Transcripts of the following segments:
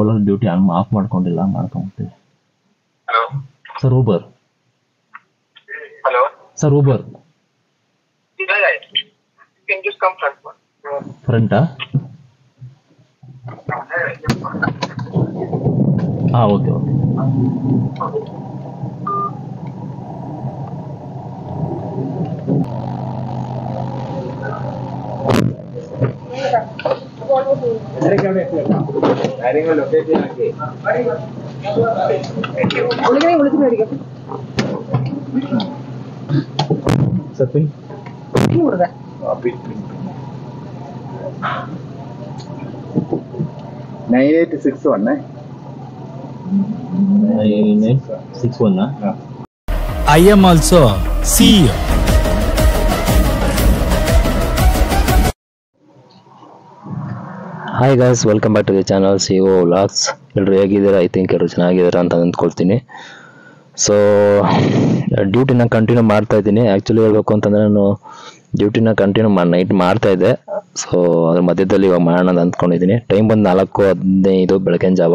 Ola duty off ಮಾಡ್ಕೊಂಡಿಲ್ಲ, ಮಾಡ್ಕೊಂಬಿಡ್ತೀವಿ. Hello sir Uber. Hello sir Uber ಫ್ರಂಟಾ? ಹಾಂ okay okay. Sir pin 9861 9861. I am also CEO. Hi guys, welcome back to the channel CEO vlogs. ಎಲ್ಲರೂ ಹೇಗಿದ್ದೀರಾ? I think ಎಲ್ಲರೂ ಚೆನ್ನಾಗಿದ್ದೀರಾ ಅಂತ ಅಂದ್ಕೊಳ್ತೀನಿ. ಸೊ ಡ್ಯೂಟಿನ ಕಂಟಿನ್ಯೂ ಮಾಡ್ತಾ ಇದ್ದೀನಿ. ಆ್ಯಕ್ಚುಲಿ ಹೇಳ್ಬೇಕು ಅಂತಂದರೆ ನಾನು ಡ್ಯೂಟಿನ ಕಂಟಿನ್ಯೂ ನೈಟ್ ಮಾಡ್ತಾಯಿದ್ದೆ. ಸೊ ಅದ್ರ ಮಧ್ಯದಲ್ಲಿ ಇವಾಗ ಮಾಡೋಣ ಅಂತ ಅಂದ್ಕೊಂಡಿದ್ದೀನಿ. ಟೈಮ್ ಬಂದು 4:15 ಬೆಳಗಿನ ಜಾವ.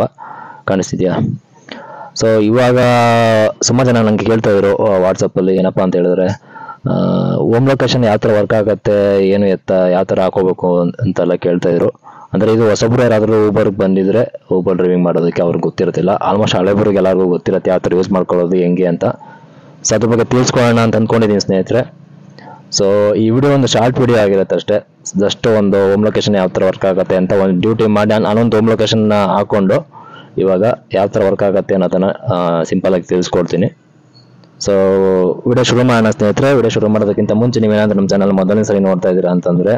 ಕಾಣಿಸ್ತಿದೆಯಾ? ಸೊ ಇವಾಗ ಸುಮಾರು ಜನ ನನಗೆ ಕೇಳ್ತಾಯಿದ್ರು ವಾಟ್ಸಪ್ಪಲ್ಲಿ, ಏನಪ್ಪ ಅಂತ ಹೇಳಿದ್ರೆ ಹೋಮ್ ಲೊಕೇಶನ್ ಯಾವ ಥರ ವರ್ಕ್ ಆಗುತ್ತೆ, ಏನು ಎತ್ತ ಯಾವ ಥರ ಹಾಕೋಬೇಕು ಅಂತೆಲ್ಲ ಕೇಳ್ತಾಯಿದ್ರು. ಅಂದರೆ ಇದು ಹೊಸಬ್ರು ಯಾರಾದರೂ ಊಬರ್ಗೆ ಬಂದಿದ್ರೆ ಊಬರ್ ಡ್ರೈವಿಂಗ್ ಮಾಡೋದಕ್ಕೆ ಅವ್ರಿಗೆ ಗೊತ್ತಿರ್ತಿಲ್ಲ. ಆಲ್ಮೋಸ್ಟ್ ಹಳೆಬ್ರಿಗೆ ಎಲ್ಲರಿಗೂ ಗೊತ್ತಿರುತ್ತೆ ಯಾವ ಥರ ಯೂಸ್ ಮಾಡ್ಕೊಳ್ಳೋದು ಹೆಂಗೆ ಅಂತ. ಸೊ ಅದ್ರ ಬಗ್ಗೆ ತಿಳಿಸ್ಕೊಳ್ಳೋಣ ಅಂತ ಅಂದ್ಕೊಂಡಿದ್ದೀನಿ ಸ್ನೇಹಿತರೆ. ಸೊ ಈ ವಿಡಿಯೋ ಒಂದು ಶಾರ್ಟ್ ವಿಡಿಯೋ ಆಗಿರುತ್ತೆ ಅಷ್ಟೇ. ಜಸ್ಟ್ ಒಂದು ಹೋಮ್ ಲೊಕೇಶನ್ ಯಾವ ಥರ ವರ್ಕ್ ಆಗುತ್ತೆ ಅಂತ ಒಂದು ಡ್ಯೂಟಿ ಮಾಡಿ ನಾನೊಂದು ಹೋಮ್ ಲೊಕೇಶನ್ನ ಹಾಕ್ಕೊಂಡು ಇವಾಗ ಯಾವ ಥರ ವರ್ಕ್ ಆಗುತ್ತೆ ಅನ್ನೋದನ್ನು ಸಿಂಪಲಾಗಿ ತಿಳಿಸ್ಕೊಡ್ತೀನಿ. ಸೊ ವಿಡಿಯೋ ಶುರು ಮಾಡೋಣ ಸ್ನೇಹಿತರೆ. ವಿಡಿಯೋ ಶುರು ಮಾಡೋದಕ್ಕಿಂತ ಮುಂಚೆ ನೀವೇನಾದರೂ ನಮ್ಮ ಚಾನಲ್ ಮೊದಲನೇ ಸರಿ ನೋಡ್ತಾ ಇದ್ದೀರಾ ಅಂತಂದರೆ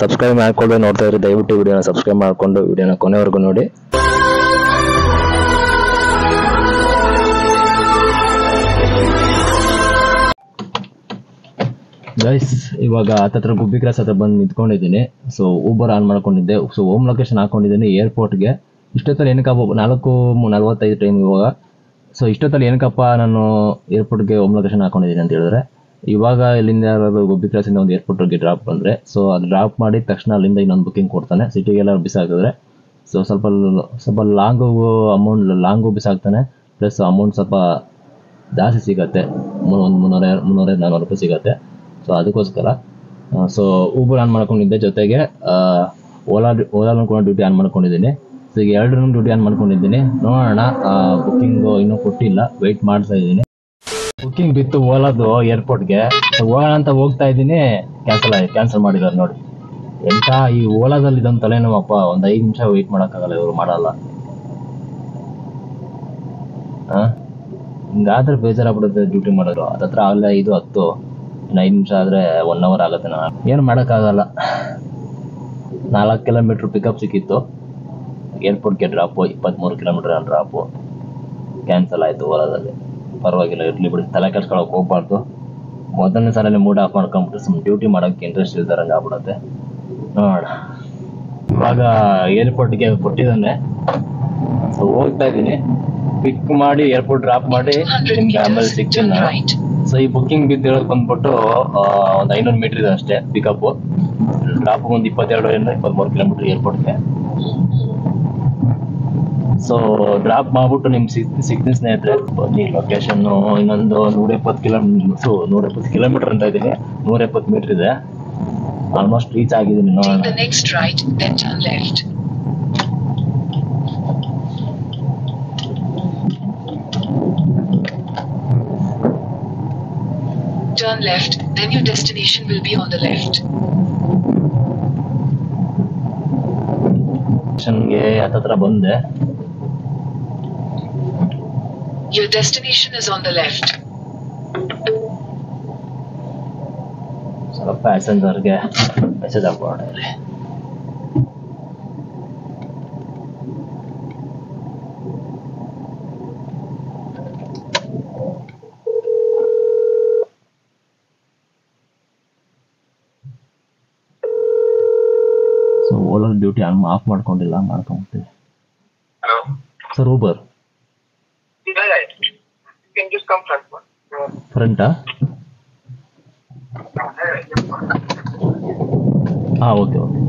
ಸಬ್ಸ್ಕ್ರೈಬ್ ಮಾಡಿಕೊಂಡು ನೋಡ್ತಾ ಇದ್ರೆ ದಯವಿಟ್ಟು ವಿಡಿಯೋನ ಸಬ್ಸ್ಕ್ರೈಬ್ ಮಾಡಿಕೊಂಡು ವಿಡಿಯೋನ ಕೊನೆವರೆಗೂ ನೋಡಿ. ಗೈಸ್, ಇವಾಗ ಹತ್ತತ್ರ ಗುಬ್ಬಿ ಕ್ರಾಸ್ ಹತ್ರ ಬಂದು ನಿಂತ್ಕೊಂಡಿದ್ದೀನಿ. ಸೊ ಊಬರ್ ಆನ್ ಮಾಡ್ಕೊಂಡಿದ್ದೆ. ಸೊ ಹೋಮ್ ಲೊಕೇಶನ್ ಹಾಕೊಂಡಿದ್ದೀನಿ ಏರ್ಪೋರ್ಟ್ಗೆ. ಇಷ್ಟೊತ್ತಲ್ಲಿ ಏನಕ್ಕಪ್ಪ 4:45 ಟೈಮ್ ಇವಾಗ. ಸೊ ಇಷ್ಟೊತ್ತಲ್ಲಿ ಏನಕ್ಕಪ್ಪ ನಾನು ಏರ್ಪೋರ್ಟ್ಗೆ ಹೋಮ್ ಲೊಕೇಶನ್ ಹಾಕೊಂಡಿದ್ದೀನಿ ಅಂತ ಹೇಳಿದ್ರೆ, ಇವಾಗ ಇಲ್ಲಿಂದ ಯಾರಾದ್ರು ಗುಬ್ಬಿ ಕ್ರಾಸಿಂದ ಒಂದು ಏರ್ಪೋರ್ಟ್ಗೆ ಡ್ರಾಪ್ ಬಂದರೆ, ಸೊ ಅದು ಡ್ರಾಪ್ ಮಾಡಿದ ತಕ್ಷಣ ಅಲ್ಲಿಂದ ಇನ್ನೊಂದು ಬುಕ್ಕಿಂಗ್ ಕೊಡ್ತಾನೆ. ಸಿಟಿಗೆಲ್ಲ ಬಿಸಾಕಿದ್ರೆ ಸೊ ಸ್ವಲ್ಪ ಲಾಂಗು ಬಿಸಾಕ್ತಾನೆ. ಪ್ಲಸ್ ಅಮೌಂಟ್ ಸ್ವಲ್ಪ ಜಾಸ್ತಿ ಸಿಗುತ್ತೆ, ಒಂದು 300-400 ರೂಪಾಯಿ ಸಿಗುತ್ತೆ. ಸೊ ಅದಕ್ಕೋಸ್ಕರ ಸೊ ಊಬರ್ ಆನ್ ಮಾಡ್ಕೊಂಡಿದ್ದೆ. ಜೊತೆಗೆ ಓಲಾನು ಕೂಡ ಡ್ಯೂಟಿ ಆನ್ ಮಾಡ್ಕೊಂಡಿದ್ದೀನಿ. ಸೊ ಈಗ 2 ಡ್ಯೂಟಿ ಆನ್ ಮಾಡ್ಕೊಂಡಿದ್ದೀನಿ. ನೋಡೋಣ, ಬುಕ್ಕಿಂಗು ಇನ್ನೂ ಕೊಟ್ಟಿಲ್ಲ, ವೆಯ್ಟ್ ಮಾಡ್ತಾ ಇದ್ದೀನಿ. ಬುಕ್ಕಿಂಗ್ ಬಿತ್ತು ಓಲಾದು ಏರ್ಪೋರ್ಟ್ಗೆ. ಹೋಗೋಣ ಅಂತ ಹೋಗ್ತಾ ಇದ್ದೀನಿ, ಕ್ಯಾನ್ಸಲ್ ಮಾಡಿದ್ದಾರೆ ನೋಡಿ. ಎಂತ ಈ ಓಲಾದಲ್ಲಿ ಇದೊಂದು ತಲೆನೋವಪ್ಪ. ಒಂದು 5 ನಿಮಿಷ ವೆಯ್ಟ್ ಮಾಡೋಕ್ಕಾಗಲ್ಲ, ಇವರು ಮಾಡಲ್ಲ. ಹಿಂಗಾದ್ರೆ ಬೇಜಾರಾಗ್ಬಿಡುತ್ತೆ ಡ್ಯೂಟಿ ಮಾಡೋರು. ಅದತ್ರ ಆಗಲೇ 5:10, ಇನ್ನು 5 ನಿಮಿಷ ಆದರೆ 1 ಅವರ್ ಆಗುತ್ತೆ. ನಾನು ಏನು ಮಾಡೋಕ್ಕಾಗಲ್ಲ. 4 ಕಿಲೋಮೀಟ್ರ್ ಪಿಕಪ್ ಸಿಕ್ಕಿತ್ತು, ಏರ್ಪೋರ್ಟ್ಗೆ ಡ್ರಾಪು 23 ಕಿಲೋಮೀಟ್ರ್ ಡ್ರಾಪು. ಕ್ಯಾನ್ಸಲ್ ಆಯಿತು ಓಲಾದಲ್ಲಿ. ಪರವಾಗಿಲ್ಲ, ಇರಲಿ ಬಿಡಿ, ತಲೆ ಕೆಡ್ಸ್ಕೊಳಕ್ಕೆ ಹೋಗ್ಬಾರ್ದು. ಮೊದಲನೇ ಸಲ ಮೂಡ್ ಆಫ್ ಮಾಡ್ಕೊಂಬಿಟ್ಟು ಸುಮ್ಮನೆ ಡ್ಯೂಟಿ ಮಾಡೋಕ್ಕೆ ಇಂಟ್ರೆಸ್ಟ್ ಇಲ್ದಾರಂಗೆ ಆಗ್ಬಿಡುತ್ತೆ. ನೋಡೋಣ, ಇವಾಗ ಏರ್ಪೋರ್ಟ್ಗೆ ಕೊಟ್ಟಿದ್ದಾನೆ. ಸೊ ಹೋಗ್ತಾ ಇದ್ದೀನಿ, ಪಿಕ್ ಮಾಡಿ ಏರ್ಪೋರ್ಟ್ ಡ್ರಾಪ್ ಮಾಡಿ ನಿಮ್ಗೆ ಆಮೇಲೆ ಸಿಗ್ತೀನಿ. ಸೊ ಈ ಬುಕ್ಕಿಂಗ್ ಬಿದ್ದು ಬಂದ್ಬಿಟ್ಟು ಒಂದು 500 ಮೀಟ್ರ್ ಇದೆ ಅಷ್ಟೇ ಪಿಕಪ್ಪು. ಡ್ರಾಪ್ ಒಂದು 22-23 ಕಿಲೋಮೀಟ್ರ್ ಏರ್ಪೋರ್ಟ್ಗೆ. ಸೊ ಡ್ರಾಪ್ ಮಾಡ್ಬಿಟ್ಟು ನಿಮ್ಗೆ ಸಿಗ್ತೀನಿ ಸ್ನೇಹಿತರೆ. ಬನ್ನಿ, ಲೊಕೇಶನ್ನು ಇನ್ನೊಂದು 170 ಕಿಲೋಮೀಟರ್ ಅಂತ ಇದ್ದೀನಿ. 170 ಮೀಟ್ರ್ ಇದೆ. ಆಲ್ಮೋಸ್ಟ್ ರೀಚ್ ಆಗಿದ್ದೀನಿ. ನೋಡೋಣ. Turn left, then your destination will be on the left. ಸ್ಟೇಷನ್ಗೆ ಹತ್ತತ್ರ ಬಂದೆ. Your destination is on the left. ಸ್ವಲ್ಪ ಪ್ಯಾಸೆಂಜರ್ಗೆ ಮೆಸೇಜ್ ಹಾಕೋಣ. ಸೊ ಓಲಾ ಡ್ಯೂಟಿ ಆಫ್ ಮಾಡ್ಕೊಂಡಿಲ್ಲ, ಮಾಡ್ಕೊಂಬಿಡ್ತೀವಿ. ಹಲೋ ಸರ್ ಊಬರ್ ಫ್ರಂಟಾ? ಹಾಂ okay okay.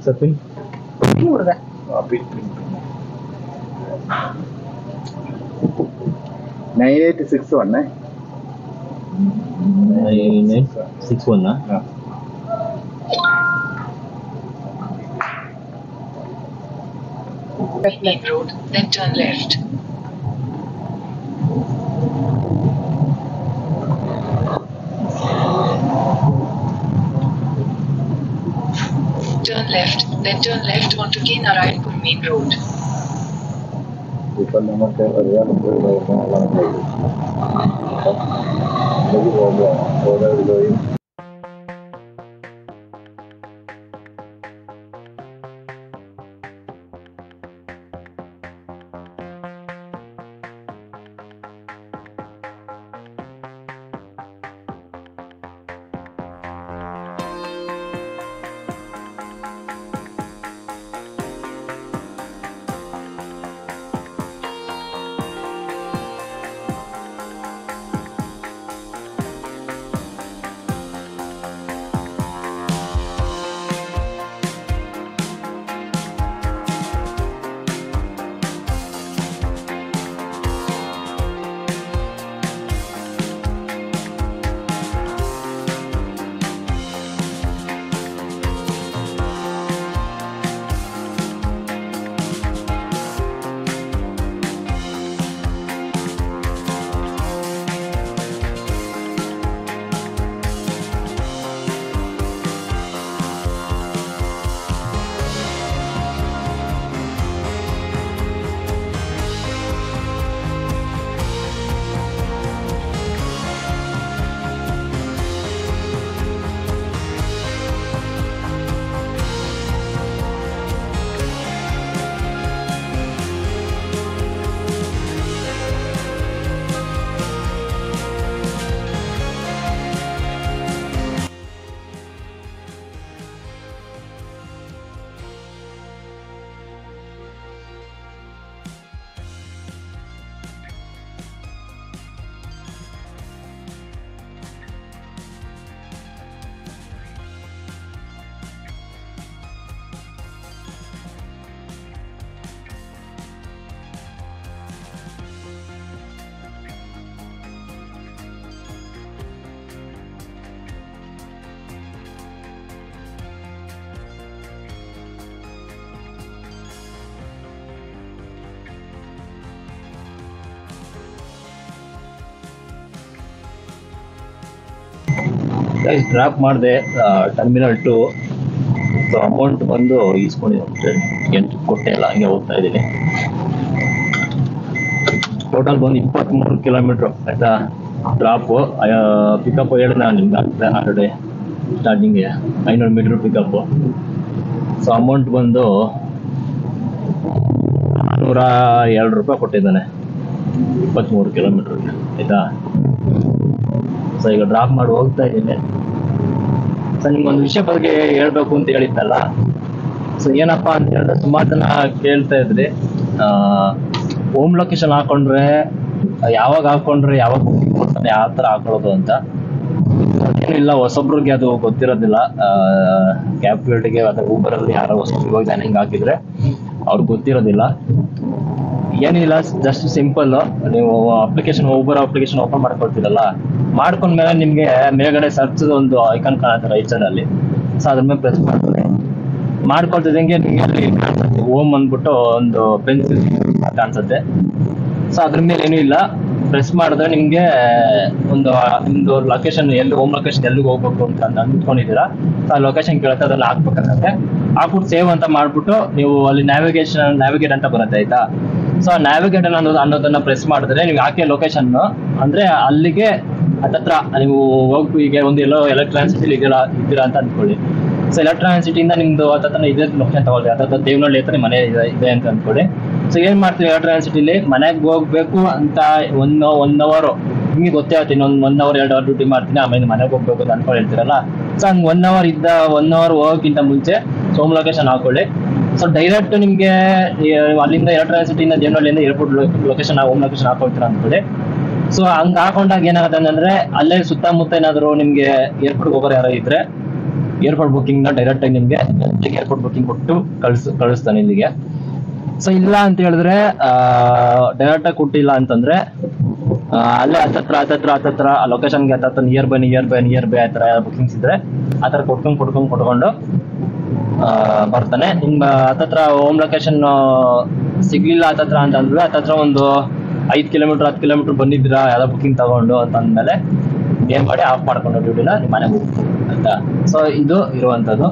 Sir pin 9861 9861 Main road, then turn left. Turn left, then turn left onto K Narayanpur Main Road. Drop ಮಾಡಿದೆ terminal 2. So amount ಬಂದು ಈಸ್ಕೊಂಡಿದ್ದೆ, ಎಂಟು ಕೊಟ್ಟೆ ಇಲ್ಲ, ಹಂಗೆ ಹೋಗ್ತಾ ಇದ್ದೀನಿ. ಟೋಟಲ್ ಬಂದು 23 ಕಿಲೋಮೀಟ್ರು ಆಯ್ತಾ. ಡ್ರಾಪು ಪಿಕಪ್ ಹೇಳಿದೆ ನಾನು ನಿಮ್ಗೆ ಆಗ್ತದೆ ಆಲ್ರೆಡಿ ಸ್ಟಾರ್ಟಿಂಗ್ಗೆ 500 ಮೀಟ್ರ್ ಪಿಕಪ್ಪು. ಸೊ ಅಮೌಂಟ್ ಬಂದು 402 ರೂಪಾಯಿ ಕೊಟ್ಟಿದ್ದಾನೆ 23 ಕಿಲೋಮೀಟ್ರಿಗೆ ಆಯ್ತಾ. ಸೊ ಈಗ ಡ್ರಾಪ್ ಮಾಡಿ ಹೋಗ್ತಾ ಇದ್ದೀನಿ. ಸೊ ನಿಮ್ಗೊಂದು ವಿಷಯ ಬಗ್ಗೆ ಹೇಳ್ಬೇಕು ಅಂತ ಹೇಳಿದ್ದಲ್ಲ. ಸೊ ಏನಪ್ಪಾ ಅಂತ ಹೇಳಿದ್ರೆ ಸುಮಾರು ಜನ ಕೇಳ್ತಾ ಇದ್ರಿ, ಹೋಮ್ ಲೊಕೇಶನ್ ಹಾಕೊಂಡ್ರೆ ಯಾವಾಗ ಯಾವ ಥರ ಹಾಕೊಳ್ಳೋದು ಅಂತ. ಏನಿಲ್ಲ, ಹೊಸೊಬ್ರಿಗೆ ಅದು ಗೊತ್ತಿರೋದಿಲ್ಲ. ಕ್ಯಾಬ್ಗೆ ಅಥವಾ ಊಬರಲ್ಲಿ ಯಾರೋ ಹೊಸಬ್ರಿಗೆ ಹೋಗಿ ನಾನು ಹಿಂಗೆ ಹಾಕಿದ್ರೆ ಅವ್ರಿಗೆ ಗೊತ್ತಿರೋದಿಲ್ಲ. ಏನಿಲ್ಲ, ಜಸ್ಟ್ ಸಿಂಪಲ್. ನೀವು ಊಬರ್ ಅಪ್ಲಿಕೇಶನ್ ಓಪನ್ ಮಾಡ್ಕೊಳ್ತೀರಲ್ಲ, ಮಾಡ್ಕೊಂಡ್ಮೇಲೆ ನಿಮಗೆ ಮೇಲ್ಗಡೆ ಸರ್ಚ್ ಒಂದು ಐಕಾನ್ ಕಾಣುತ್ತೆ ರೈಟ್ ಸೈಡ್ ಅಲ್ಲಿ. ಸೊ ಅದ್ರ ಮೇಲೆ ಪ್ರೆಸ್ ಮಾಡ್ಕೊಳ್ತಿದ್ದಂಗೆ ನಿಮಗೆ ಅಲ್ಲಿ ಕಾಣಿಸುತ್ತೆ ಹೋಮ್ ಅಂದ್ಬಿಟ್ಟು ಒಂದು ಪೆನ್ಸಿಲ್ ಕಾಣಿಸುತ್ತೆ. ಸೊ ಅದ್ರ ಮೇಲೆ ಏನೂ ಇಲ್ಲ, ಪ್ರೆಸ್ ಮಾಡಿದ್ರೆ ನಿಮಗೆ ನಿಮ್ದು ಲೊಕೇಶನ್ ಹೋಮ್ ಲೊಕೇಶನ್ ಎಲ್ಲಿಗೆ ಹೋಗ್ಬೇಕು ಅಂತ ಅಂದ್ಕೊಂಡಿದ್ದೀರಾ. ಸೊ ಆ ಲೊಕೇಶನ್ ಕೇಳುತ್ತೆ, ಅದ್ರಲ್ಲಿ ಹಾಕ್ಬೇಕಾಗತ್ತೆ. ಹಾಕ್ಬಿಟ್ಟು ಸೇವ್ ಅಂತ ಮಾಡ್ಬಿಟ್ಟು ನೀವು ಅಲ್ಲಿ ನ್ಯಾವಿಗೇಟ್ ಅಂತ ಬರುತ್ತೆ ಆಯ್ತಾ. ಸೊ ಆ ನ್ಯಾವಿಗೇಟ್ ಅನ್ನೋದನ್ನ ಪ್ರೆಸ್ ಮಾಡಿದ್ರೆ ನೀವು ಹಾಕಿ ಲೊಕೇಶನ್ ಅಂದ್ರೆ ಅಲ್ಲಿಗೆ ಹತ್ತತ್ರ ನೀವು ಹೋಗ್ಬೇಕು. ಈಗ ಒಂದು ಎಲ್ಲೋ ಎಲೆಕ್ಟ್ರಾನಿಕ್ ಸಿಟಿಲಿ ಇದ್ದೀರಾ ಅಂತ ಅಂದ್ಕೊಳ್ಳಿ. ಸೊ ಎಲೆಕ್ಟ್ರಾನಿಕ್ ಸಿಟಿಯಿಂದ ನಿಮ್ದು ಹತ್ತತ್ರ ಇದೇ ಲೊಕೇಶನ್ ತಗೊಳ್ಳಿ, ಹತ್ತತ್ರ ದೇವನಹಳ್ಳಿ ಹತ್ರ ಮನೆ ಇದೆ ಅಂತ ಅಂದ್ಕೊಳ್ಳಿ. ಸೊ ಏನ್ ಮಾಡ್ತೀವಿ, ಎಲೆಕ್ಟ್ರಾನಿಕ್ ಸಿಟಿಲಿ ಮನೆಗೆ ಹೋಗ್ಬೇಕು ಅಂತ ಒನ್ ಅವರ್ ನಿಮಗೆ ಗೊತ್ತೇ ಆಗುತ್ತೆ. ಇನ್ನೊಂದು 1 hour 2 hour ಡ್ಯೂಟಿ ಮಾಡ್ತೀನಿ, ಆಮೇಲೆ ಮನೆಗೆ ಹೋಗ್ಬೇಕು ಅಂತ ಅನ್ಕೊಂಡು ಹೇಳ್ತೀರಲ್ಲ. ಸೊ ಹಂಗೆ 1 hour ಹೋಗೋಕ್ಕಿಂತ ಮುಂಚೆ ಹೋಮ್ ಲೊಕೇಶನ್ ಹಾಕೊಳ್ಳಿ. ಸೊ ಡೈರೆಕ್ಟ್ ನಿಮಗೆ ಅಲ್ಲಿಂದ ಎಲೆಕ್ಟ್ರಾನಿಕ್ ಸಿಟಿಯಿಂದ ದೇವನಹಳ್ಳಿಯಿಂದ ಏರ್ಪೋರ್ಟ್ ಲೊಕೇಶನ್ ಹೋಮ್ ಲೊಕೇಶನ್ ಹಾಕೊಳ್ತೀರಾ ಅನ್ಕೊಳ್ಳಿ. ಸೊ ಹಂಗೆ ಹಾಕೊಂಡಾಗ ಏನಾಗುತ್ತೆ ಅಂತಂದ್ರೆ ಅಲ್ಲೇ ಸುತ್ತಮುತ್ತ ಏನಾದ್ರು ನಿಮ್ಗೆ ಏರ್ಪೋರ್ಟ್ ಹೋಗೋರು ಯಾರೋ ಇದ್ರೆ ಏರ್ಪೋರ್ಟ್ ಬುಕ್ಕಿಂಗ್ ನ ಡೈರೆಕ್ಟ್ ಆಗಿ ನಿಮ್ಗೆ ಏರ್ಪೋರ್ಟ್ ಬುಕ್ಕಿಂಗ್ ಕೊಟ್ಟು ಕಳಿಸ್ತಾನೆ ಇಲ್ಲಿಗೆ. ಸೊ ಇಲ್ಲ ಅಂತ ಹೇಳಿದ್ರೆ ಡೈರೆಕ್ಟ್ ಆಗಿ ಕೊಟ್ಟಿಲ್ಲ ಅಂತಂದ್ರೆ ಅಲ್ಲೇ ಹತ್ತತ್ರ ಲೊಕೇಶನ್ಗೆ ಹತ್ತತ್ರ ನಿಯರ್ ಬೈ ಆ ತರ ಬುಕ್ಕಿಂಗ್ಸ್ ಇದ್ರೆ ಆ ತರ ಕೊಟ್ಕೊಂಡು ಬರ್ತಾನೆ. ನಿಮ್ ಹತ್ತತ್ರ ಹೋಮ್ ಲೊಕೇಶನ್ ಸಿಗ್ಲಿಲ್ಲ ಹತ್ತತ್ರ ಅಂತ ಅಂದ್ರೆ ಹತ್ತತ್ರ ಒಂದು 5 ಕಿಲೋಮೀಟರ್ 10 ಕಿಲೋಮೀಟರ್ ಬಂದಿದ್ದೀರಾ ಯಾವ್ದೋ ಬುಕ್ಕಿಂಗ್ ತಗೊಂಡು ಅಂತ ಅಂದ್ಮೇಲೆ ಏನ್ ಮಾಡಿ ಆಫ್ ಮಾಡ್ಕೊಂಡು ಡ್ಯೂಟಿನ ನಿಮ್ಮ ಮನೆಗೆ ಹೋಗ್ತೀವಿ ಅಂತ. ಸೊ ಇದು ಇರುವಂತದ್ದು.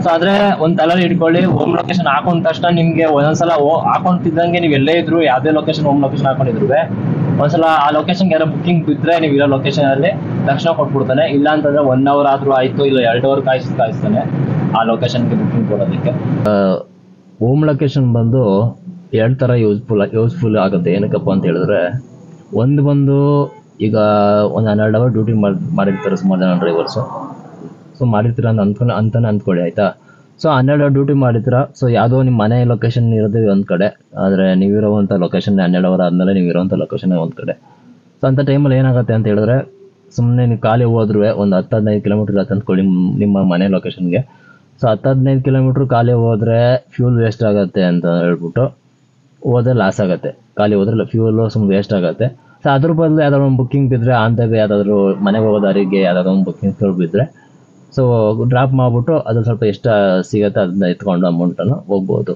ಸೊ ಆದ್ರೆ ಒಂದ್ ತಲೆಯಲ್ಲಿ ಇಟ್ಕೊಳ್ಳಿ, ಹೋಮ್ ಲೊಕೇಶನ್ ಹಾಕೊಂಡ ತಕ್ಷಣ ನಿಮ್ಗೆ ಒಂದೊಂದ್ಸಲ ಹಾಕೊಂತಿದ್ದಂಗೆ ನೀವು ಎಲ್ಲೇ ಇದ್ರು ಯಾವ್ದೇ ಲೊಕೇಶನ್ ಹೋಮ್ ಲೊಕೇಶನ್ ಹಾಕೊಂಡಿದ್ರು ಒಂದ್ಸಲ ಆ ಲೊಕೇಶನ್ ಯಾರೋ ಬುಕ್ಕಿಂಗ್ ಬಿದ್ರೆ ನೀವು ಇರೋ ಲೊಕೇಶನ್ ಅಲ್ಲಿ ತಕ್ಷಣ ಕೊಟ್ಬಿಡ್ತಾನೆ. ಇಲ್ಲ ಅಂತಂದ್ರೆ 1 hour ಆದ್ರೂ ಆಯ್ತು, ಇಲ್ಲ 2 hour ಕಾಯಿಸ್ತಾನೆ ಆ ಲೊಕೇಶನ್ಗೆ ಬುಕ್ಕಿಂಗ್ ಕೊಡೋದಕ್ಕೆ. ಹೋಮ್ ಲೊಕೇಶನ್ ಬಂದು 2 ತರ ಯೂಸ್ಫುಲ್ ಆಗುತ್ತೆ. ಏನಕ್ಕಪ್ಪ ಅಂತ ಹೇಳಿದ್ರೆ, ಒಂದು ಬಂದು ಈಗ ಒಂದು 12 hour ಡ್ಯೂಟಿ ಮಾಡಿರ್ತಾರೆ ಸುಮಾರು ಜನ ಡ್ರೈವರ್ಸು. ಸೊ ಮಾಡಿರ್ತೀರ ಅಂತಾನೆ ಅಂದ್ಕೊಳ್ಳಿ ಆಯ್ತಾ. ಸೊ 12 hour ಡ್ಯೂಟಿ ಮಾಡಿರ್ತೀರ. ಸೊ ಯಾವುದೋ ನಿಮ್ಮ ಮನೆ ಲೊಕೇಶನ್ ಇರೋದು ಒಂದು ಕಡೆ, ಆದರೆ ನೀವಿರೋವಂಥ ಲೊಕೇಶನ್ 12 hour ಆದಮೇಲೆ ನೀವು ಇರೋವಂಥ ಲೊಕೇಶನ್ ಒಂದು ಕಡೆ. ಸೊ ಅಂಥ ಟೈಮಲ್ಲಿ ಏನಾಗುತ್ತೆ ಅಂತ ಹೇಳಿದ್ರೆ, ಸುಮ್ಮನೆ ನೀವು ಖಾಲಿ ಹೋದ್ರೂ ಒಂದು 10-15 ಕಿಲೋಮೀಟರ್ ಆಯ್ತು ಅಂದ್ಕೊಳ್ಳಿ ನಿಮ್ಮ ಮನೆ ಲೊಕೇಶನ್ಗೆ. ಸೊ 10-15 ಕಿಲೋಮೀಟ್ರ್ ಖಾಲಿ ಹೋದರೆ ಫ್ಯೂಲ್ ವೇಸ್ಟ್ ಆಗುತ್ತೆ ಅಂತ ಹೇಳ್ಬಿಟ್ಟು ಹೋದ್ರೆ ಲಾಸ್ ಆಗುತ್ತೆ. ಖಾಲಿ ಹೋದ್ರೆ ಫ್ಯೂಲು ಸುಮ್ಮನೆ ವೇಸ್ಟ್ ಆಗುತ್ತೆ. ಸೊ ಅದ್ರ ಬದಲು ಯಾವ್ದಾದ್ರು ಒಂದು ಬುಕ್ಕಿಂಗ್ ಬಿದ್ದರೆ ಆಂತಾಗ ಯಾವುದಾದ್ರು ಮನೆಗೆ ಹೋಗೋ ದಾರಿಗೆ ಯಾವುದಾದ್ರು ಒಂದು ಬುಕ್ಕಿಂಗ್ ಬಿದ್ದರೆ ಸೊ ಡ್ರಾಪ್ ಮಾಡಿಬಿಟ್ಟು ಅದು ಸ್ವಲ್ಪ ಎಷ್ಟು ಸಿಗುತ್ತೆ ಅದನ್ನ ಎತ್ಕೊಂಡು ಅಮೌಂಟನ್ನು ಹೋಗ್ಬೋದು.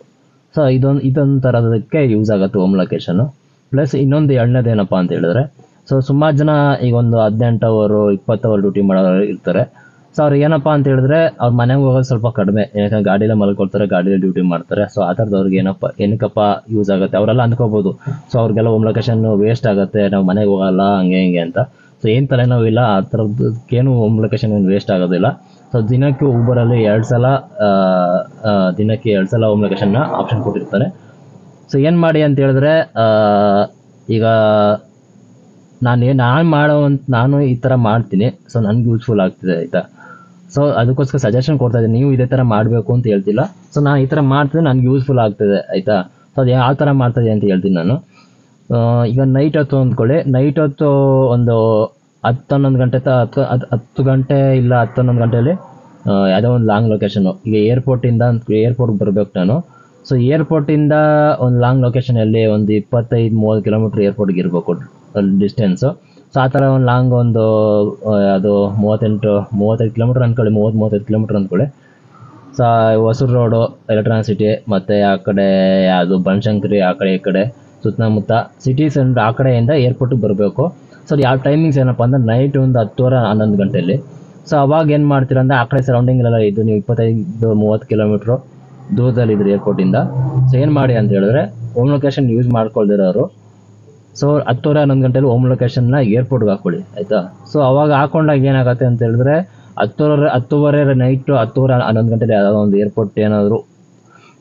ಸೊ ಇದೊಂದು ಥರದಕ್ಕೆ ಯೂಸ್ ಆಗುತ್ತೆ ಹೋಮ್ ಲೊಕೇಶನ್ನು. ಪ್ಲಸ್ ಇನ್ನೊಂದು ಎರಡನೇದು ಏನಪ್ಪ ಅಂತ ಹೇಳಿದ್ರೆ, ಸೊ ಸುಮಾರು ಜನ ಈಗ ಒಂದು 18 hour 20 hour ಡ್ಯೂಟಿ ಮಾಡೋರು ಇರ್ತಾರೆ. ಸೊ ಅವ್ರು ಏನಪ್ಪ ಅಂತ ಹೇಳಿದ್ರೆ ಅವ್ರ ಮನೆಗೆ ಹೋಗೋದು ಸ್ವಲ್ಪ ಕಡಿಮೆ, ಯಾಕಂದ್ರೆ ಗಾಡಿಯಲ್ಲೇ ಮಲ್ಕೊಳ್ತಾರೆ, ಗಾಡಿಯಲ್ಲಿ ಡ್ಯೂಟಿ ಮಾಡ್ತಾರೆ. ಸೊ ಆ ಥರದವ್ರಿಗೆ ಏನಕ್ಕಪ್ಪ ಯೂಸ್ ಆಗುತ್ತೆ ಅವರೆಲ್ಲ ಅಂದ್ಕೋಬೋದು. ಸೊ ಅವ್ರಿಗೆಲ್ಲ ಹೋಮ್ ಲೊಕೇಶನ್ ವೇಸ್ಟ್ ಆಗುತ್ತೆ, ನಾವು ಮನೆಗೆ ಹೋಗಲ್ಲ ಹಂಗೆ ಅಂತ. ಸೊ ಏನು ತಲೆನೋವಿಲ್ಲ, ಆ ಥರದ್ದಕ್ಕೇನು ಹೋಮ್ ಲೊಕೇಶನ್ ಏನು ವೇಸ್ಟ್ ಆಗೋದಿಲ್ಲ. ಸೊ ದಿನಕ್ಕೆ ಊಬರಲ್ಲಿ 2 ಸಲ ಹೋಮ್ ಲೊಕೇಶನ್ನ ಆಪ್ಷನ್ ಕೊಟ್ಟಿರ್ತಾರೆ. ಸೊ ಏನು ಮಾಡಿ ಅಂತ ಹೇಳಿದ್ರೆ, ಈಗ ನಾನು ಈ ಥರ ಮಾಡ್ತೀನಿ. ಸೊ ನನಗೆ ಯೂಸ್ಫುಲ್ ಆಗ್ತಿದೆ ಆಯಿತಾ. ಸೊ ಅದಕ್ಕೋಸ್ಕರ ಸಜೆಷನ್ ಕೊಡ್ತಾ ಇದ್ದೀನಿ, ನೀವು ಇದೇ ಥರ ಮಾಡಬೇಕು ಅಂತ ಹೇಳ್ತಿಲ್ಲ. ಸೊ ನಾನು ಈ ಥರ ಮಾಡ್ತೀನಿ, ನನಗೆ ಯೂಸ್ಫುಲ್ ಆಗ್ತಿದೆ ಆಯಿತಾ. ಸೊ ಅದು ಯಾವ ಥರ ಮಾಡ್ತಾಯಿದೆ ಅಂತ ಹೇಳ್ತೀನಿ ನಾನು. ಈಗ ನೈಟ್ ಹೊತ್ತು ಅಂದ್ಕೊಳ್ಳಿ, ನೈಟ್ ಹೊತ್ತು ಒಂದು 10-11 ಗಂಟೆ 10 ಗಂಟೆ ಇಲ್ಲ 10-11 ಗಂಟೆಯಲ್ಲಿ ಯಾವುದೋ ಒಂದು ಲಾಂಗ್ ಲೊಕೇಶನು. ಈಗ ಏರ್ಪೋರ್ಟ್ಗೆ ಬರಬೇಕು ನಾನು. ಸೊ ಏರ್ಪೋರ್ಟಿಂದ ಒಂದು ಲಾಂಗ್ ಲೊಕೇಶನಲ್ಲಿ ಒಂದು 25-30 ಕಿಲೋಮೀಟ್ರ್ ಏರ್ಪೋರ್ಟ್ಗೆ ಇರಬೇಕು ಡಿಸ್ಟೆನ್ಸು. ಸೊ ಆ ಥರ ಒಂದು ಲಾಂಗ್ ಒಂದು ಅದು 35 ಕಿಲೋಮೀಟ್ರ್ ಅಂದ್ಕೊಳ್ಳಿ, 30-35 ಕಿಲೋಮೀಟ್ರ್ ಅಂದ್ಕೊಳ್ಳಿ. So Hosur road, electronic city, ಮತ್ತು ಆ ಕಡೆ ಯಾವುದು ಬನಶಂಕರಿ, ಆ ಕಡೆ ಈ ಕಡೆ ಸುತ್ತಮುತ್ತ ಸಿಟಿ ಸೆಂಟ್ರ್ ಆ ಕಡೆಯಿಂದ ಏರ್ಪೋರ್ಟಿಗೆ ಬರಬೇಕು. ಸೊ ಯಾವ ಟೈಮಿಂಗ್ಸ್ ಏನಪ್ಪ ಅಂದರೆ ನೈಟ್ ಒಂದು 10-11 ಗಂಟೆಯಲ್ಲಿ. ಸೊ ಅವಾಗ ಏನು ಮಾಡ್ತೀರಾ ಅಂದರೆ, ಆ ಕಡೆ ಸರೌಂಡಿಂಗಲ್ಲೆಲ್ಲ ಇದು ನೀವು 25-30 ಕಿಲೋಮೀಟ್ರು ದೂರದಲ್ಲಿದ್ದರೆ ಏರ್ಪೋರ್ಟಿಂದ. ಸೊ ಏನು ಮಾಡಿ ಅಂತ ಹೇಳಿದ್ರೆ, ಹೋಮ್ ಲೊಕೇಶನ್ ಯೂಸ್ ಮಾಡ್ಕೊಳ್ದಿರೋರು ಸೊ 10-11 ಗಂಟೆಲಿ ಹೋಮ್ ಲೊಕೇಶನ್ನ ಏರ್ಪೋರ್ಟ್ಗೆ ಹಾಕ್ಕೊಳ್ಳಿ ಆಯಿತಾ. ಸೊ ಅವಾಗ ಹಾಕೊಂಡಾಗ ಏನಾಗುತ್ತೆ ಅಂತ ಹೇಳಿದ್ರೆ, 10:30 ನೈಟು 10-11 ಗಂಟೆಲಿ ಯಾವುದೋ ಒಂದು ಏರ್ಪೋರ್ಟ್ ಏನಾದರೂ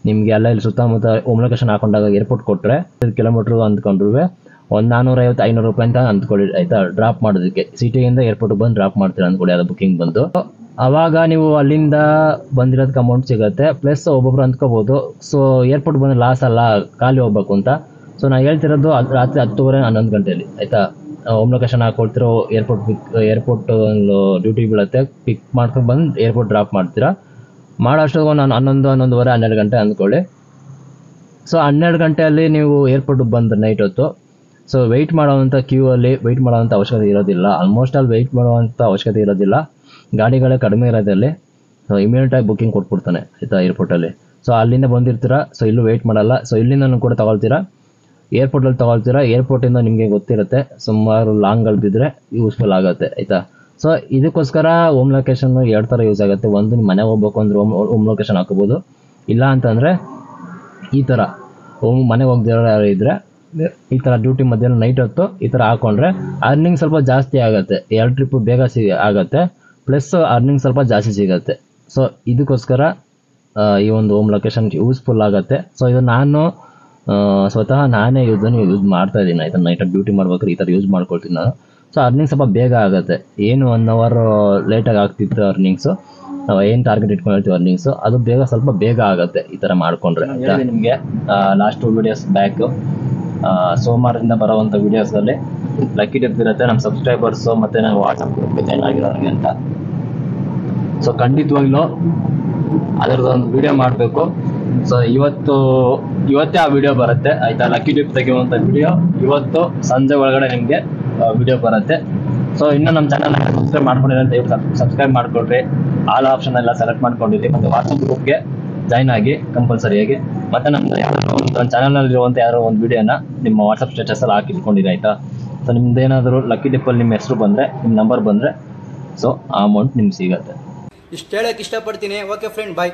ನಿಮಗೆ ಎಲ್ಲ ಇಲ್ಲಿ ಸುತ್ತಮುತ್ತ ಹೋಮ್ ಲೊಕೇಶನ್ ಹಾಕೊಂಡಾಗ ಏರ್ಪೋರ್ಟ್ ಕೊಟ್ಟರೆ 5 ಕಿಲೋಮೀಟ್ರು ಅಂದ್ಕೊಂಡ್ರು ಒಂದು 450-500 ರೂಪಾಯಿ ಅಂತ ಅಂದ್ಕೊಳ್ಳಿ ಆಯಿತಾ. ಡ್ರಾಪ್ ಮಾಡೋದಕ್ಕೆ ಸಿಟಿಯಿಂದ ಏರ್ಪೋರ್ಟ್ಗೆ ಬಂದು ಡ್ರಾಪ್ ಮಾಡ್ತೀರಾ ಅಂದ್ಕೊಳ್ಳಿ, ಅದು ಬುಕ್ಕಿಂಗ್ ಬಂದು. ಆವಾಗ ನೀವು ಅಲ್ಲಿಂದ ಬಂದಿರೋದಕ್ಕೆ ಅಮೌಂಟ್ ಸಿಗುತ್ತೆ. ಪ್ಲಸ್ ಒಬ್ಬೊಬ್ರು ಅಂದ್ಕೋಬೋದು, ಸೊ ಏರ್ಪೋರ್ಟ್ ಬಂದು ಲಾಸ್ ಅಲ್ಲ, ಖಾಲಿ ಹೋಗ್ಬೇಕು ಅಂತ. ಸೊ ನಾನು ಹೇಳ್ತಿರೋದು ರಾತ್ರಿ 10:30-11 ಗಂಟೆಯಲ್ಲಿ ಆಯಿತಾ. ಹೋಮ್ ಲೊಕೇಶನ್ ಹಾಕೊಳ್ತಿರೋ ಏರ್ಪೋರ್ಟ್ ಡ್ಯೂಟಿ ಬೀಳುತ್ತೆ, ಪಿಕ್ ಮಾಡ್ಕೊಂಡು ಬಂದು ಏರ್ಪೋರ್ಟ್ ಡ್ರಾಪ್ ಮಾಡ್ತೀರಾ. ಮಾಡೋಷ್ಟು ನಾನು 11-11:30-12 ಗಂಟೆ ಅಂದ್ಕೊಳ್ಳಿ. ಸೊ 12 ಗಂಟೆಯಲ್ಲಿ ನೀವು ಏರ್ಪೋರ್ಟಿಗೆ ಬಂದು ನೈಟ್ ಹೊತ್ತು ಸೊ ವೆಯ್ಟ್ ಮಾಡೋವಂಥ ಕ್ಯೂ ಅಲ್ಲಿ ವೆಯ್ಟ್ ಮಾಡೋವಂಥ ಅವಶ್ಯಕತೆ ಇರೋದಿಲ್ಲ. ಆಲ್ಮೋಸ್ಟ್ ಅಲ್ಲಿ ವೆಯ್ಟ್ ಮಾಡುವಂಥ ಅವಶ್ಯಕತೆ ಇರೋದಿಲ್ಲ, ಗಾಡಿಗಳೇ ಕಡಿಮೆ ಇರೋದಲ್ಲಿ. ಸೊ ಇಮಿಡಿಯೇಟಾಗಿ ಬುಕ್ಕಿಂಗ್ ಕೊಟ್ಬಿಡ್ತಾನೆ ಆಯಿತಾ ಏರ್ಪೋರ್ಟಲ್ಲಿ. ಸೊ ಅಲ್ಲಿಂದ ಬಂದಿರ್ತೀರಾ, ಸೊ ಇಲ್ಲೂ ವೆಯ್ಟ್ ಮಾಡಲ್ಲ. ಸೊ ಇಲ್ಲಿಂದ ಕೂಡ ತೊಗೊಳ್ತೀರಾ, ಏರ್ಪೋರ್ಟಲ್ಲಿ ತೊಗೊಳ್ತೀರಾ. ಏರ್ಪೋರ್ಟಿಂದ ನಿಮಗೆ ಗೊತ್ತಿರುತ್ತೆ ಸುಮಾರು ಲಾಂಗ್ಗಳು ಬಿದ್ದರೆ ಯೂಸ್ಫುಲ್ ಆಗುತ್ತೆ ಆಯಿತಾ. ಸೊ ಇದಕ್ಕೋಸ್ಕರ ಹೋಮ್ ಲೊಕೇಶನ್ 2 ಥರ ಯೂಸ್ ಆಗುತ್ತೆ. ಒಂದು ನಿಮ್ಮ ಮನೆಗೆ ಹೋಗ್ಬೇಕು ಅಂದರೆ ಹೋಮ್ ಲೊಕೇಶನ್ ಹಾಕೋಬೋದು. ಇಲ್ಲ ಅಂತಂದರೆ ಈ ಥರ ಮನೆಗೆ ಹೋಗ್ದಿರೋ ಯಾರು ಇದ್ದರೆ ಈ ಥರ ಡ್ಯೂಟಿ ಮಧ್ಯಾಹ್ನ ನೈಟ್ ಹೊತ್ತು ಈ ಥರ ಹಾಕ್ಕೊಂಡ್ರೆ ಅರ್ನಿಂಗ್ ಸ್ವಲ್ಪ ಜಾಸ್ತಿ ಆಗುತ್ತೆ. 2 ಟ್ರಿಪ್ಪು ಬೇಗ ಆಗುತ್ತೆ, ಪ್ಲಸ್ ಅರ್ನಿಂಗ್ ಸ್ವಲ್ಪ ಜಾಸ್ತಿ ಸಿಗುತ್ತೆ. ಸೊ ಇದಕ್ಕೋಸ್ಕರ ಈ ಒಂದು ಹೋಮ್ ಲೊಕೇಶನ್ ಯೂಸ್ಫುಲ್ ಆಗುತ್ತೆ. ಸೊ ಇದು ನಾನು ಸ್ವತಃ ನಾನೇ ಯೂಸ್ ಮಾಡ್ತಾ ಇದ್ದೀನಿ ಆಯಿತಾ. ನೈಟಲ್ಲಿ ಡ್ಯೂಟಿ ಮಾಡ್ಬೇಕಾದ್ರೆ ಈ ಥರ ಯೂಸ್ ಮಾಡ್ಕೊಳ್ತೀನಿ ನಾನು. ಸೊ ಅರ್ನಿಂಗ್ ಸ್ವಲ್ಪ ಬೇಗ ಆಗುತ್ತೆ. ಏನು 1 hour ಲೇಟಾಗಿ ಆಗ್ತಿತ್ತು ಅರ್ನಿಂಗ್ಸು, ನಾವು ಏನು ಟಾರ್ಗೆಟ್ ಇಟ್ಕೊಂಡು ಹೇಳ್ತೀವಿ ಅರ್ನಿಂಗ್ಸು ಅದು ಸ್ವಲ್ಪ ಬೇಗ ಆಗುತ್ತೆ ಈ ಥರ ಮಾಡ್ಕೊಂಡ್ರೆ. ನಿಮಗೆ ಲಾಸ್ಟ್ 2 ವಿಡಿಯೋಸ್ ಬ್ಯಾಕ್ ಸೋಮವಾರದಿಂದ ಬರೋವಂಥ ವಿಡಿಯೋಸಲ್ಲಿ ಲಕ್ಕಿ ಟಿಪ್ ಇರುತ್ತೆ ನಮ್ಮ ಸಬ್ಸ್ಕ್ರೈಬರ್ಸು ಮತ್ತು ನಾವು ವಾಟ್ಸಪ್ ಗ್ರೂಪ್ಗೆ ಜಾಯ್ನ್ ಆಗಿರೋರಿಗೆ ಅಂತ. ಸೊ ಖಂಡಿತವಾಗ್ಲೂ ಅದರದ್ದೊಂದು ವಿಡಿಯೋ ಮಾಡಬೇಕು. ಸೊ ಇವತ್ತೇ ಆ ವಿಡಿಯೋ ಬರುತ್ತೆ ಆಯಿತಾ. ಲಕ್ಕಿ ಟಿಪ್ ತೆಗೆಯುವಂಥ ವಿಡಿಯೋ ಇವತ್ತು ಸಂಜೆ ಒಳಗಡೆ ನಿಮಗೆ ವಿಡಿಯೋ ಬರುತ್ತೆ. ಸೊ ಇನ್ನೂ ನಮ್ಮ ಚಾನಲ್ ಸಬ್ಸ್ಕ್ರೈಬ್ ಮಾಡ್ಕೊಂಡಿರೋ ದಯವಿಟ್ಟು ಸಬ್ಸ್ಕ್ರೈಬ್ ಮಾಡ್ಕೊಳ್ರಿ. ಆಲ್ ಆಪ್ಷನ್ ಎಲ್ಲ ಸೆಲೆಕ್ಟ್ ಮಾಡ್ಕೊಂಡಿರಿ ಮತ್ತು ವಾಟ್ಸಪ್ ಗ್ರೂಪ್ಗೆ ಜಾಯ್ನ್ ಆಗಿ ಕಂಪಲ್ಸರಿಯಾಗಿ. ಮತ್ತು ನಮ್ಮ ಚಾನಲ್ನಲ್ಲಿರುವಂಥ ಯಾರೋ ಒಂದು ವಿಡಿಯೋನ ನಿಮ್ಮ ವಾಟ್ಸಪ್ ಸ್ಟೇಟಸಲ್ಲಿ ಹಾಕಿಟ್ಕೊಂಡಿರಿ ಆಯಿತಾ. ಸೊ ನಿಮ್ದು ಏನಾದರೂ ಲಕ್ಕಿ ಟಿಪ್ಪಲ್ಲಿ ನಿಮ್ಮ ಹೆಸರು ಬಂದರೆ, ನಿಮ್ಮ ನಂಬರ್ ಬಂದರೆ, ಸೊ ಆ ಅಮೌಂಟ್ ನಿಮ್ಗೆ ಸಿಗುತ್ತೆ. ಇಷ್ಟು ಹೇಳೋಕ್ಕೆ ಇಷ್ಟಪಡ್ತೀನಿ. ಓಕೆ ಫ್ರೆಂಡ್, ಬಾಯ್.